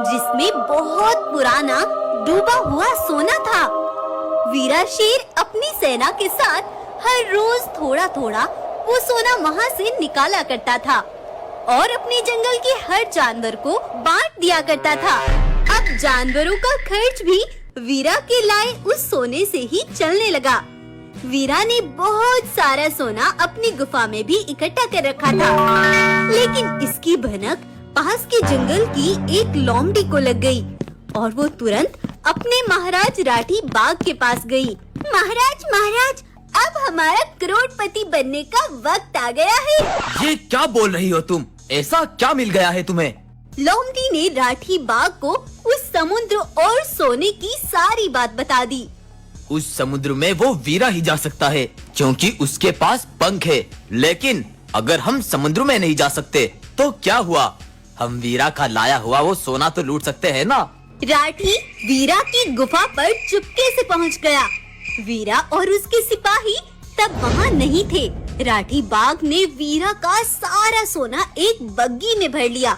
जिसमें बहुत पुराना डूबा हुआ सोना था। वीरा शेर अपनी सेना के साथ हर रोज थोड़ा थोड़ा वो सोना वहाँ से निकाला करता था और अपने जंगल के हर जानवर को बांट दिया करता था। अब जानवरों का खर्च भी वीरा के लाए उस सोने से ही चलने लगा। वीरा ने बहुत सारा सोना अपनी गुफा में भी इकट्ठा कर रखा था, लेकिन इसकी भनक पास के जंगल की एक लोमड़ी को लग गई और वो तुरंत अपने महाराज राठी बाघ के पास गई। महाराज महाराज, अब हमारा करोड़पति बनने का वक्त आ गया है। ये क्या बोल रही हो तुम? ऐसा क्या मिल गया है तुम्हें? लोमड़ी ने राठी बाघ को उस समुद्र और सोने की सारी बात बता दी। उस समुद्र में वो वीरा ही जा सकता है क्योंकि उसके पास पंख है। लेकिन अगर हम समुद्र में नहीं जा सकते तो क्या हुआ? हम वीरा का लाया हुआ वो सोना तो लूट सकते हैं ना। राठी वीरा की गुफा पर चुपके से पहुंच गया। वीरा और उसके सिपाही तब वहाँ नहीं थे। राठी बाघ ने वीरा का सारा सोना एक बग्गी में भर लिया।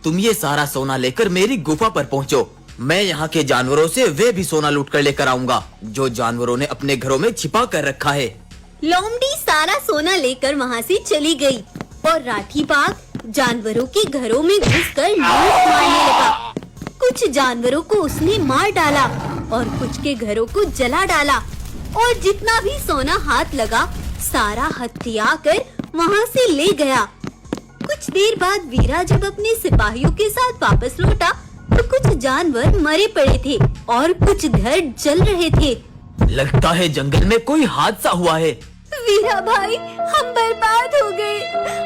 तुम ये सारा सोना लेकर मेरी गुफा पर पहुँचो। मैं यहाँ के जानवरों से वे भी सोना लूट कर लेकर आऊंगा जो जानवरों ने अपने घरों में छिपा कर रखा है। लोमड़ी सारा सोना लेकर वहाँ से चली गई और राठी बाघ जानवरों के घरों में घुसकर लूट मारने लगा। कुछ जानवरों को उसने मार डाला और कुछ के घरों को जला डाला और जितना भी सोना हाथ लगा सारा हथिया कर वहाँ से ले गया। कुछ देर बाद वीरा जब अपने सिपाहियों के साथ वापस लौटा तो कुछ जानवर मरे पड़े थे और कुछ घर जल रहे थे। लगता है जंगल में कोई हादसा हुआ है। वीरा भाई, हम बर्बाद हो गए।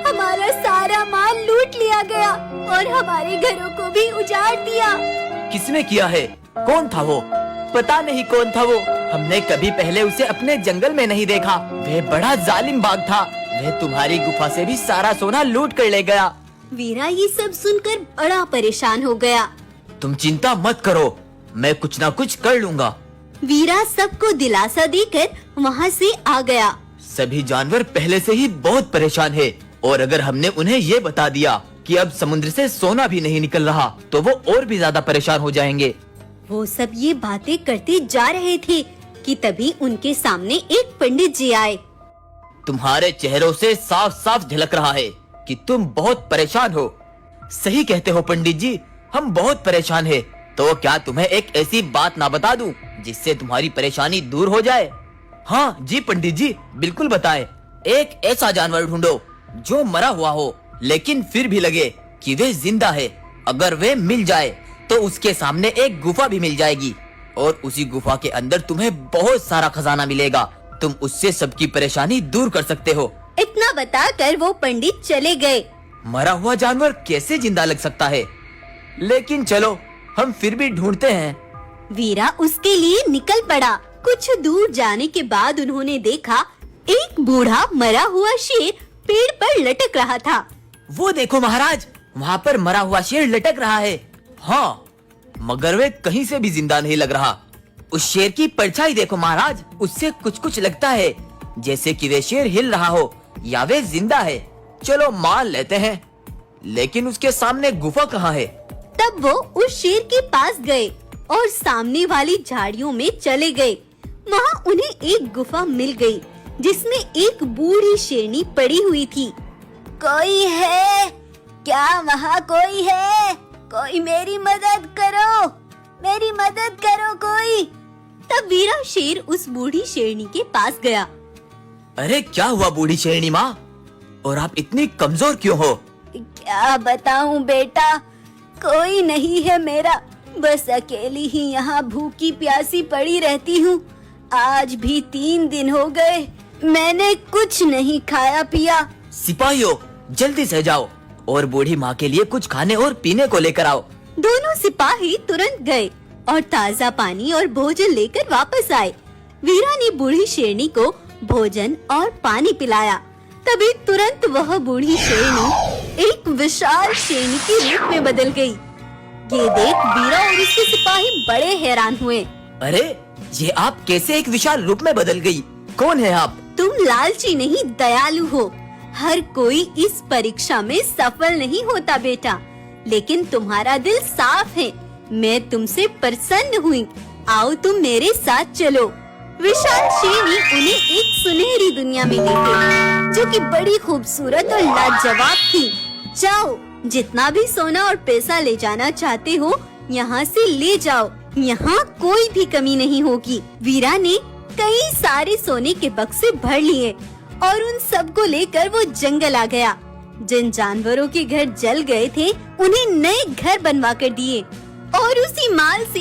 हमारा सारा माल लूट लिया गया और हमारे घरों को भी उजाड़ दिया। किसने किया है? कौन था वो? पता नहीं कौन था वो। हमने कभी पहले उसे अपने जंगल में नहीं देखा। वह बड़ा जालिम बाघ था। वह तुम्हारी गुफा से भी सारा सोना लूट कर ले गया। वीरा ये सब सुनकर बड़ा परेशान हो गया। तुम चिंता मत करो, मैं कुछ ना कुछ कर लूंगा। वीरा सबको दिलासा देकर वहाँ से आ गया। सभी जानवर पहले से ही बहुत परेशान है और अगर हमने उन्हें ये बता दिया कि अब समुद्र से सोना भी नहीं निकल रहा तो वो और भी ज्यादा परेशान हो जाएंगे। वो सब ये बातें करते जा रहे थे कि तभी उनके सामने एक पंडित जी आए। तुम्हारे चेहरों से साफ साफ झलक रहा है कि तुम बहुत परेशान हो। सही कहते हो पंडित जी, हम बहुत परेशान हैं। तो क्या तुम्हें एक ऐसी बात ना बता दूं जिससे तुम्हारी परेशानी दूर हो जाए? हाँ जी पंडित जी, बिल्कुल बताएं। एक ऐसा जानवर ढूंढो जो मरा हुआ हो लेकिन फिर भी लगे कि वे जिंदा है। अगर वे मिल जाए तो उसके सामने एक गुफा भी मिल जाएगी और उसी गुफा के अंदर तुम्हें बहुत सारा खजाना मिलेगा। तुम उससे सबकी परेशानी दूर कर सकते हो। इतना बताकर वो पंडित चले गए। मरा हुआ जानवर कैसे जिंदा लग सकता है? लेकिन चलो हम फिर भी ढूंढते हैं। वीरा उसके लिए निकल पड़ा। कुछ दूर जाने के बाद उन्होंने देखा एक बूढ़ा मरा हुआ शेर पेड़ पर लटक रहा था। वो देखो महाराज, वहाँ पर मरा हुआ शेर लटक रहा है। हाँ, मगर वे कहीं से भी जिंदा नहीं लग रहा। उस शेर की परछाई देखो महाराज, उससे कुछ कुछ लगता है जैसे कि वे शेर हिल रहा हो या वे जिंदा है। चलो मान लेते हैं, लेकिन उसके सामने गुफा कहाँ है? तब वो उस शेर के पास गए और सामने वाली झाड़ियों में चले गए। वहाँ उन्हें एक गुफा मिल गई जिसमें एक बूढ़ी शेरनी पड़ी हुई थी। कोई है क्या? वहाँ कोई है? कोई मेरी मदद करो, मेरी मदद करो कोई। तब वीरा शेर उस बूढ़ी शेरनी के पास गया। अरे क्या हुआ बूढ़ी शेरनी माँ, और आप इतनी कमजोर क्यों हो? क्या बताऊं बेटा, कोई नहीं है मेरा, बस अकेली ही यहाँ भूखी प्यासी पड़ी रहती हूँ। आज भी 3 दिन हो गए, मैंने कुछ नहीं खाया पिया। सिपाहियों, जल्दी से जाओ और बूढ़ी माँ के लिए कुछ खाने और पीने को लेकर आओ। दोनों सिपाही तुरंत गए और ताज़ा पानी और भोजन लेकर वापस आए। वीरा ने बूढ़ी शेरनी को भोजन और पानी पिलाया। तभी तुरंत वह बूढ़ी शेरनी एक विशाल शेरनी के रूप में बदल गई। ये देख वीरा और उसके सिपाही बड़े हैरान हुए। अरे ये आप कैसे एक विशाल रूप में बदल गई? कौन है आप? तुम लालची नहीं दयालु हो। हर कोई इस परीक्षा में सफल नहीं होता बेटा। लेकिन तुम्हारा दिल साफ है। मैं तुमसे प्रसन्न हुई। आओ तुम मेरे साथ चलो। विशाल शेरनी उन्हें एक सुनहरी दुनिया में ले गई, जो कि बड़ी खूबसूरत और लाजवाब थी। जाओ, जितना भी सोना और पैसा ले जाना चाहते हो यहाँ से ले जाओ। यहाँ कोई भी कमी नहीं होगी। वीरा ने कई सारे सोने के बक्से भर लिए और उन सब को लेकर वो जंगल आ गया। जिन जानवरों के घर जल गए थे उन्हें नए घर बनवा कर दिए और उसी माल से